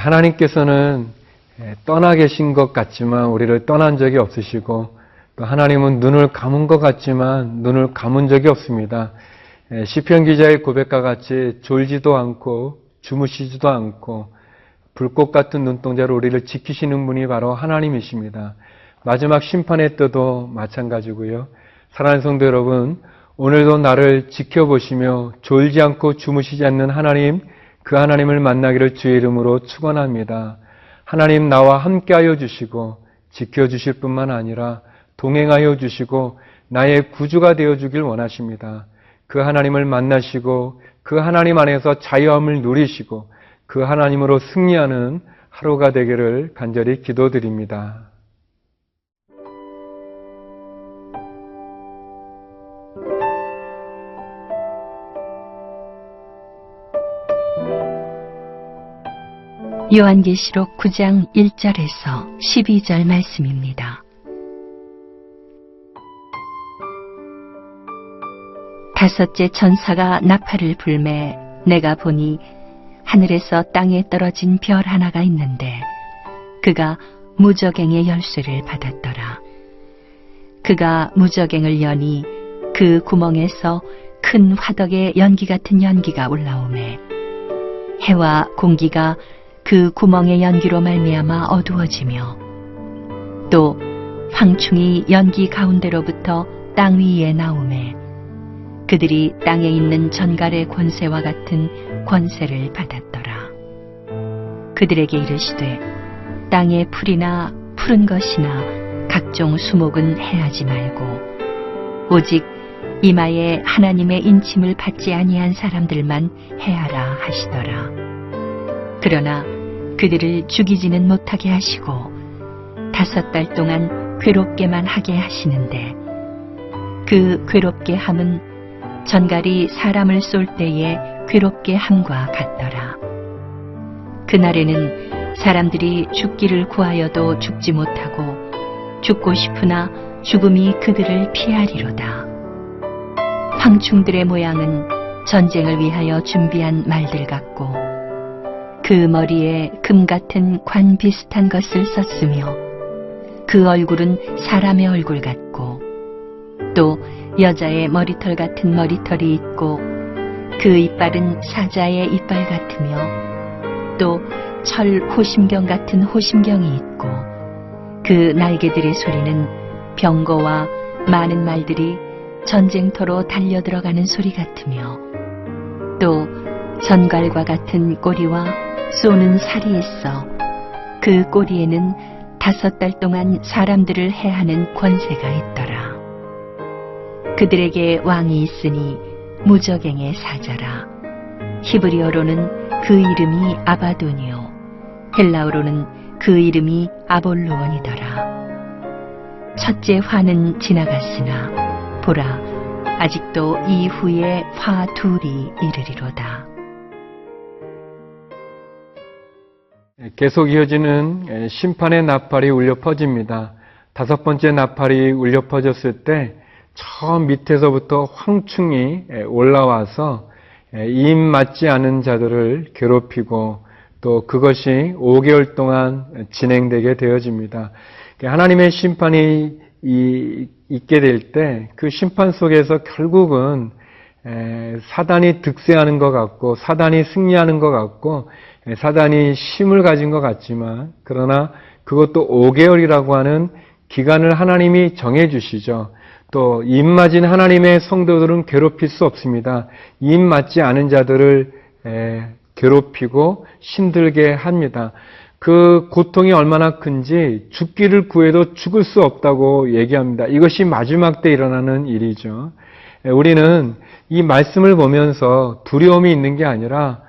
하나님께서는 떠나 계신 것 같지만 우리를 떠난 적이 없으시고, 또 하나님은 눈을 감은 것 같지만 눈을 감은 적이 없습니다. 시편 기자의 고백과 같이 졸지도 않고 주무시지도 않고 불꽃 같은 눈동자로 우리를 지키시는 분이 바로 하나님이십니다. 마지막 심판의 때도 마찬가지고요. 사랑하는 성도 여러분, 오늘도 나를 지켜보시며 졸지 않고 주무시지 않는 하나님, 그 하나님을 만나기를 주의 이름으로 축원합니다. 하나님 나와 함께하여 주시고 지켜주실 뿐만 아니라 동행하여 주시고 나의 구주가 되어주길 원하십니다. 그 하나님을 만나시고 그 하나님 안에서 자유함을 누리시고 그 하나님으로 승리하는 하루가 되기를 간절히 기도드립니다. 요한계시록 9장 1절에서 12절 말씀입니다. 다섯째 천사가 나팔을 불매 내가 보니 하늘에서 땅에 떨어진 별 하나가 있는데 그가 무저갱의 열쇠를 받았더라. 그가 무저갱을 여니 그 구멍에서 큰 화덕의 연기 같은 연기가 올라오매 해와 공기가 그 구멍의 연기로 말미암아 어두워지며 또 황충이 연기 가운데로부터 땅 위에 나오매 그들이 땅에 있는 전갈의 권세와 같은 권세를 받았더라. 그들에게 이르시되 땅의 풀이나 푸른 것이나 각종 수목은 해하지 말고 오직 이마에 하나님의 인침을 받지 아니한 사람들만 해하라 하시더라. 그러나 그들을 죽이지는 못하게 하시고 5달 동안 괴롭게만 하게 하시는데 그 괴롭게 함은 전갈이 사람을 쏠 때에 괴롭게 함과 같더라. 그날에는 사람들이 죽기를 구하여도 죽지 못하고 죽고 싶으나 죽음이 그들을 피하리로다. 황충들의 모양은 전쟁을 위하여 준비한 말들 같고 그 머리에 금 같은 관 비슷한 것을 썼으며 그 얼굴은 사람의 얼굴 같고 또 여자의 머리털 같은 머리털이 있고 그 이빨은 사자의 이빨 같으며 또 철 호심경 같은 호심경이 있고 그 날개들의 소리는 병거와 많은 말들이 전쟁터로 달려들어가는 소리 같으며 또 전갈과 같은 꼬리와 쏘는 살이 있어 그 꼬리에는 5달 동안 사람들을 해하는 권세가 있더라. 그들에게 왕이 있으니 무저갱의 사자라. 히브리어로는 그 이름이 아바도니오, 헬라어로는 그 이름이 아볼로원이더라. 첫째 화는 지나갔으나 보라, 아직도 이후에 화 둘이 이르리로다. 계속 이어지는 심판의 나팔이 울려 퍼집니다. 5번째 나팔이 울려 퍼졌을 때 처음 밑에서부터 황충이 올라와서 임 맞지 않은 자들을 괴롭히고 또 그것이 5개월 동안 진행되게 되어집니다. 하나님의 심판이 있게 될 때 그 심판 속에서 결국은 사단이 득세하는 것 같고 사단이 승리하는 것 같고 사단이 힘을 가진 것 같지만 그러나 그것도 5개월이라고 하는 기간을 하나님이 정해 주시죠. 또 입 맞은 하나님의 성도들은 괴롭힐 수 없습니다. 입 맞지 않은 자들을 괴롭히고 힘들게 합니다. 그 고통이 얼마나 큰지 죽기를 구해도 죽을 수 없다고 얘기합니다. 이것이 마지막 때 일어나는 일이죠. 우리는 이 말씀을 보면서 두려움이 있는 게 아니라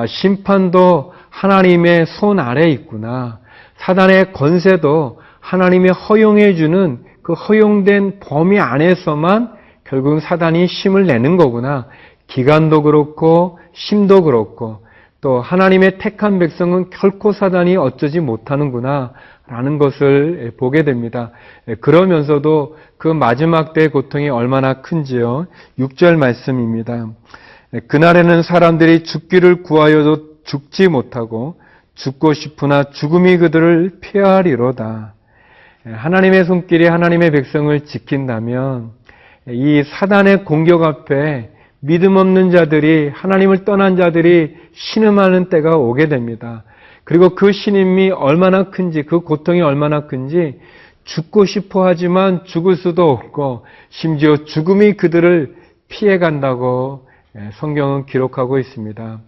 심판도 하나님의 손 아래에 있구나. 사단의 권세도 하나님이 허용해 주는 그 허용된 범위 안에서만 결국 사단이 힘을 내는 거구나. 기간도 그렇고 힘도 그렇고 또 하나님의 택한 백성은 결코 사단이 어쩌지 못하는구나 라는 것을 보게 됩니다. 그러면서도 그 마지막 때의 고통이 얼마나 큰지요. 6절 말씀입니다. 그날에는 사람들이 죽기를 구하여도 죽지 못하고 죽고 싶으나 죽음이 그들을 피하리로다. 하나님의 손길이 하나님의 백성을 지킨다면 이 사단의 공격 앞에 믿음 없는 자들이, 하나님을 떠난 자들이 신음하는 때가 오게 됩니다. 그리고 그 신음이 얼마나 큰지, 그 고통이 얼마나 큰지 죽고 싶어 하지만 죽을 수도 없고 심지어 죽음이 그들을 피해간다고 성경은 기록하고 있습니다.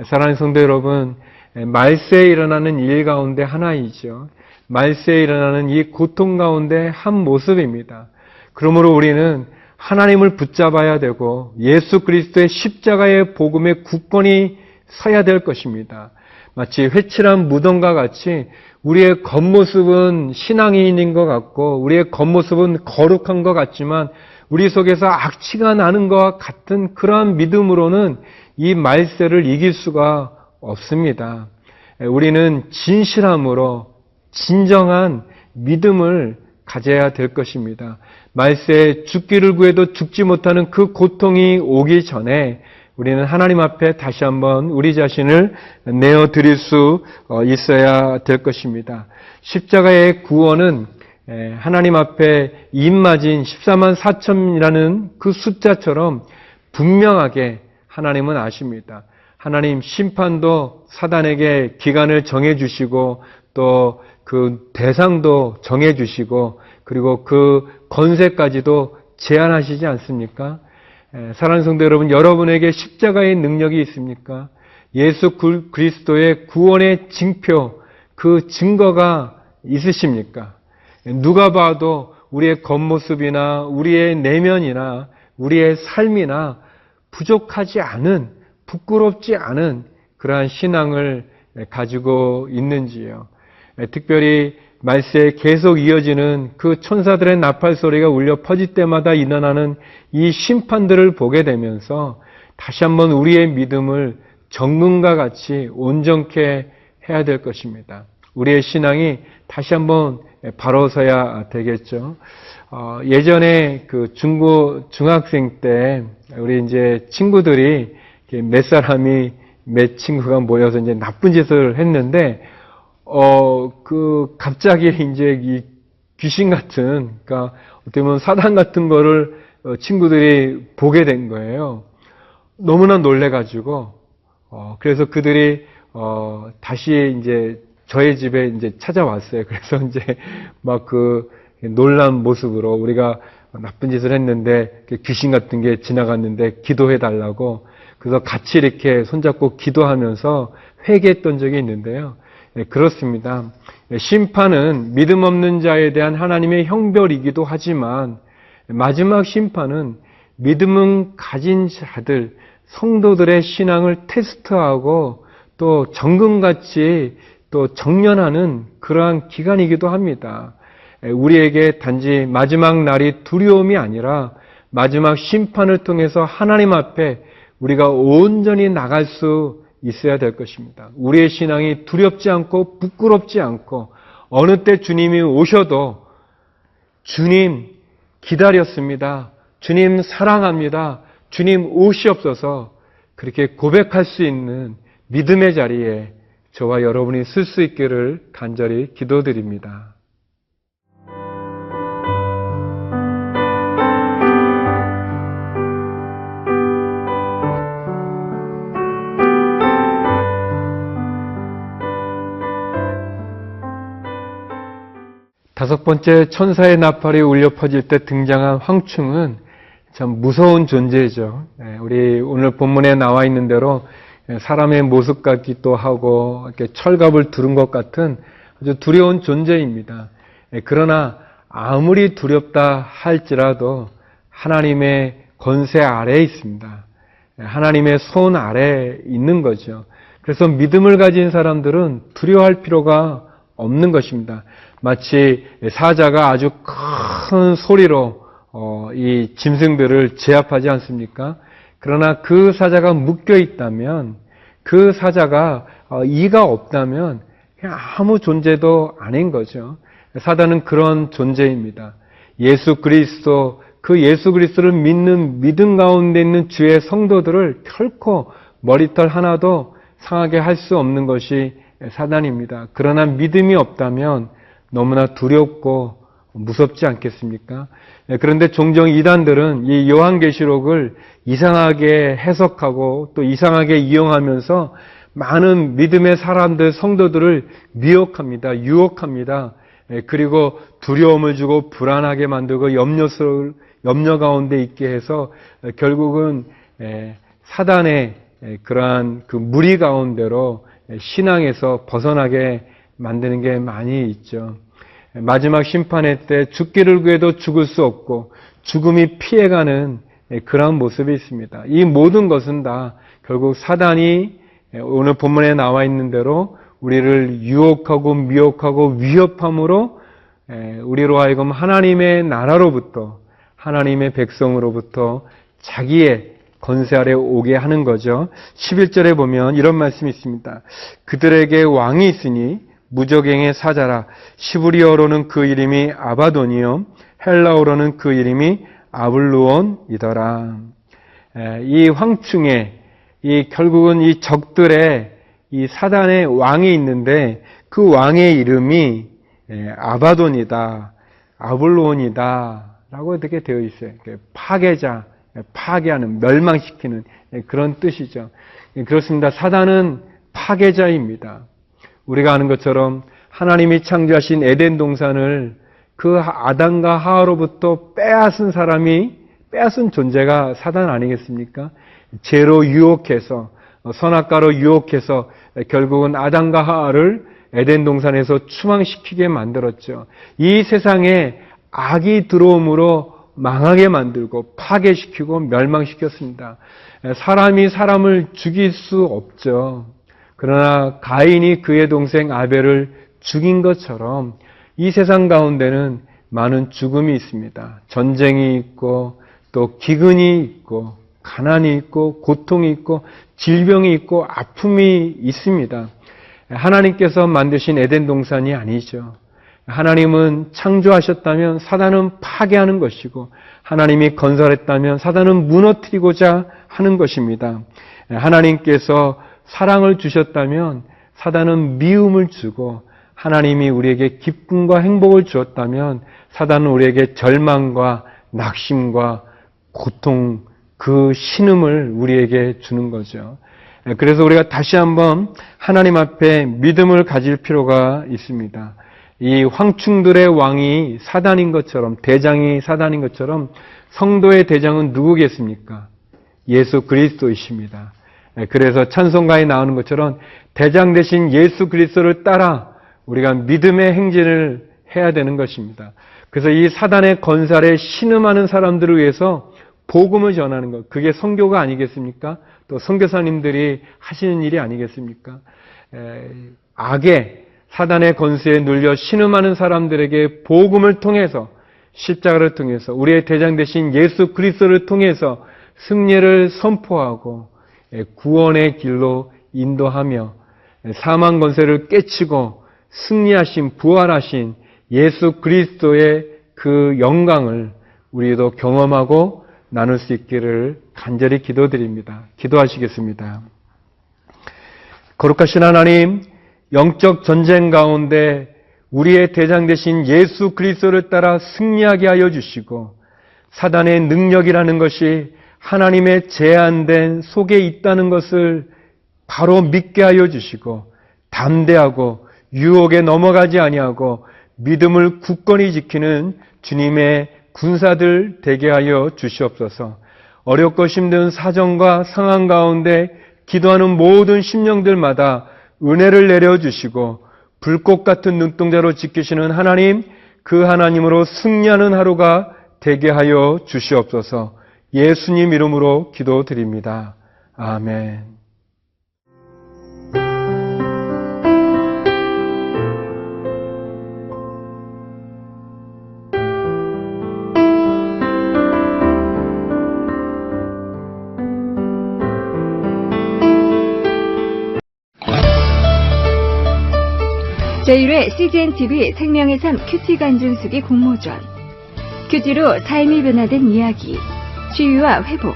사랑하는 성도 여러분, 말세에 일어나는 일 가운데 하나이죠. 말세에 일어나는 이 고통 가운데 한 모습입니다. 그러므로 우리는 하나님을 붙잡아야 되고 예수 그리스도의 십자가의 복음에 굳건히 서야 될 것입니다. 마치 회칠한 무덤과 같이 우리의 겉모습은 신앙인인 것 같고 우리의 겉모습은 거룩한 것 같지만 우리 속에서 악취가 나는 것과 같은 그러한 믿음으로는 이 말세를 이길 수가 없습니다. 우리는 진실함으로 진정한 믿음을 가져야 될 것입니다. 말세에 죽기를 구해도 죽지 못하는 그 고통이 오기 전에 우리는 하나님 앞에 다시 한번 우리 자신을 내어드릴 수 있어야 될 것입니다. 십자가의 구원은 하나님 앞에 입맞은 14만 4천이라는 그 숫자처럼 분명하게 하나님은 아십니다. 하나님 심판도 사단에게 기간을 정해주시고 또 그 대상도 정해주시고 그리고 그 권세까지도 제한하시지 않습니까? 사랑하는 성도 여러분, 여러분에게 십자가의 능력이 있습니까? 예수 그리스도의 구원의 징표, 그 증거가 있으십니까? 누가 봐도 우리의 겉모습이나 우리의 내면이나 우리의 삶이나 부족하지 않은, 부끄럽지 않은 그러한 신앙을 가지고 있는지요. 특별히 말세에 계속 이어지는 그 천사들의 나팔 소리가 울려 퍼질 때마다 일어나는 이 심판들을 보게 되면서 다시 한번 우리의 믿음을 정금과 같이 온전케 해야 될 것입니다. 우리의 신앙이 다시 한번 바로 서야 되겠죠. 예전에 그 중학생 때 우리 이제 친구들이 몇 사람이 몇 친구가 모여서 이제 나쁜 짓을 했는데 갑자기 이제 이 귀신 같은, 그러니까 어떻게 보면 사단 같은 거를 친구들이 보게 된 거예요. 너무나 놀래가지고, 그래서 그들이, 다시 이제 저의 집에 이제 찾아왔어요. 그래서 이제 막 그 놀란 모습으로 우리가 나쁜 짓을 했는데 귀신 같은 게 지나갔는데 기도해 달라고, 그래서 같이 이렇게 손잡고 기도하면서 회개했던 적이 있는데요. 그렇습니다. 심판은 믿음 없는 자에 대한 하나님의 형벌이기도 하지만 마지막 심판은 믿음은 가진 자들, 성도들의 신앙을 테스트하고 또 정금같이 또 정련하는 그러한 기간이기도 합니다. 우리에게 단지 마지막 날이 두려움이 아니라 마지막 심판을 통해서 하나님 앞에 우리가 온전히 나갈 수 있어야 될 것입니다. 우리의 신앙이 두렵지 않고 부끄럽지 않고 어느 때 주님이 오셔도 주님 기다렸습니다. 주님 사랑합니다. 주님 오시옵소서 그렇게 고백할 수 있는 믿음의 자리에 저와 여러분이 쓸 수 있기를 간절히 기도드립니다. 다섯 번째 천사의 나팔이 울려 퍼질 때 등장한 황충은 참 무서운 존재죠. 우리 오늘 본문에 나와 있는 대로 사람의 모습 같기도 하고 이렇게 철갑을 두른 것 같은 아주 두려운 존재입니다. 그러나 아무리 두렵다 할지라도 하나님의 권세 아래에 있습니다. 하나님의 손 아래에 있는 거죠. 그래서 믿음을 가진 사람들은 두려워할 필요가 없는 것입니다. 마치 사자가 아주 큰 소리로 이 짐승들을 제압하지 않습니까? 그러나 그 사자가 묶여 있다면, 그 사자가 이가 없다면 그냥 아무 존재도 아닌 거죠. 사단은 그런 존재입니다. 예수 그리스도, 그 예수 그리스도를 믿는 믿음 가운데 있는 주의 성도들을 결코 머리털 하나도 상하게 할 수 없는 것이 사단입니다. 그러나 믿음이 없다면 너무나 두렵고 무섭지 않겠습니까? 그런데 종종 이단들은 이 요한계시록을 이상하게 해석하고 또 이상하게 이용하면서 많은 믿음의 사람들, 성도들을 미혹합니다. 유혹합니다. 그리고 두려움을 주고 불안하게 만들고 염려 가운데 있게 해서 결국은 사단의 그러한 그 무리 가운데로 신앙에서 벗어나게 만드는 게 많이 있죠. 마지막 심판의 때 죽기를 구해도 죽을 수 없고 죽음이 피해가는 그런 모습이 있습니다. 이 모든 것은 다 결국 사단이 오늘 본문에 나와 있는 대로 우리를 유혹하고 미혹하고 위협함으로 우리로 하여금 하나님의 나라로부터, 하나님의 백성으로부터 자기의 권세 아래 오게 하는 거죠. 11절에 보면 이런 말씀이 있습니다. 그들에게 왕이 있으니 무적행의 사자라. 시브리어로는 그 이름이 아바돈이요 헬라어로는 그 이름이 아블루온이더라. 이 황충에 이 결국은 이 적들의 이 사단의 왕이 있는데 그 왕의 이름이 아바돈이다, 아블루온이다 라고 이렇게 되어 있어요. 파괴자, 파괴하는, 멸망시키는 그런 뜻이죠. 그렇습니다. 사단은 파괴자입니다. 우리가 아는 것처럼 하나님이 창조하신 에덴 동산을 그 아담과 하와로부터 빼앗은 존재가 사단 아니겠습니까? 죄로 유혹해서, 선악과로 유혹해서 결국은 아담과 하와를 에덴 동산에서 추방시키게 만들었죠. 이 세상에 악이 들어옴으로 망하게 만들고 파괴시키고 멸망시켰습니다. 사람이 사람을 죽일 수 없죠. 그러나 가인이 그의 동생 아벨을 죽인 것처럼 이 세상 가운데는 많은 죽음이 있습니다. 전쟁이 있고 또 기근이 있고 가난이 있고 고통이 있고 질병이 있고 아픔이 있습니다. 하나님께서 만드신 에덴 동산이 아니죠. 하나님은 창조하셨다면 사단은 파괴하는 것이고 하나님이 건설했다면 사단은 무너뜨리고자 하는 것입니다. 하나님께서 사랑을 주셨다면 사단은 미움을 주고 하나님이 우리에게 기쁨과 행복을 주었다면 사단은 우리에게 절망과 낙심과 고통, 그 신음을 우리에게 주는 거죠. 그래서 우리가 다시 한번 하나님 앞에 믿음을 가질 필요가 있습니다. 이 황충들의 왕이 사단인 것처럼, 대장이 사단인 것처럼 성도의 대장은 누구겠습니까? 예수 그리스도이십니다. 그래서 찬송가에 나오는 것처럼 대장 대신 예수 그리스도를 따라 우리가 믿음의 행진을 해야 되는 것입니다. 그래서 이 사단의 건설에 신음하는 사람들을 위해서 복음을 전하는 것, 그게 선교가 아니겠습니까? 또 선교사님들이 하시는 일이 아니겠습니까? 악의 사단의 권세에 눌려 신음하는 사람들에게 복음을 통해서, 십자가를 통해서, 우리의 대장 되신 예수 그리스도를 통해서 승리를 선포하고 구원의 길로 인도하며 사망 권세를 깨치고 승리하신, 부활하신 예수 그리스도의 그 영광을 우리도 경험하고 나눌 수 있기를 간절히 기도드립니다. 기도하시겠습니다. 거룩하신 하나님, 영적 전쟁 가운데 우리의 대장 되신 예수 그리스도를 따라 승리하게 하여 주시고 사단의 능력이라는 것이 하나님의 제한된 속에 있다는 것을 바로 믿게 하여 주시고 담대하고 유혹에 넘어가지 아니하고 믿음을 굳건히 지키는 주님의 군사들 되게 하여 주시옵소서. 어렵고 힘든 사정과 상황 가운데 기도하는 모든 심령들마다 은혜를 내려주시고 불꽃 같은 눈동자로 지키시는 하나님, 그 하나님으로 승리하는 하루가 되게 하여 주시옵소서. 예수님 이름으로 기도드립니다. 아멘. 제1회 CGNTV 생명의 삶 큐티 간증수기 공모전. 큐티로 삶이 변화된 이야기, 치유와 회복,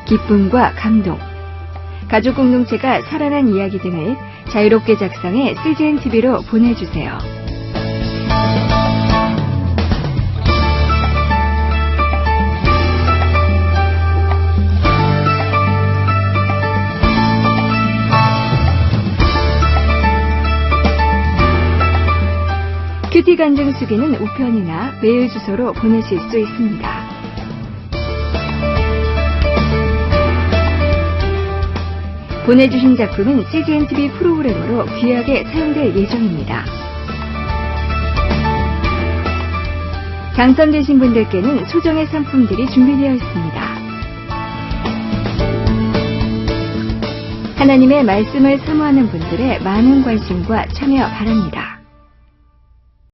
기쁨과 감동, 가족 공동체가 살아난 이야기 등을 자유롭게 작성해 CGNTV로 보내주세요. 큐티 간증 수기는 우편이나 메일 주소로 보내실 수 있습니다. 보내주신 작품은 CGNTV 프로그램으로 귀하게 사용될 예정입니다. 당첨되신 분들께는 소정의 상품들이 준비되어 있습니다. 하나님의 말씀을 사모하는 분들의 많은 관심과 참여 바랍니다.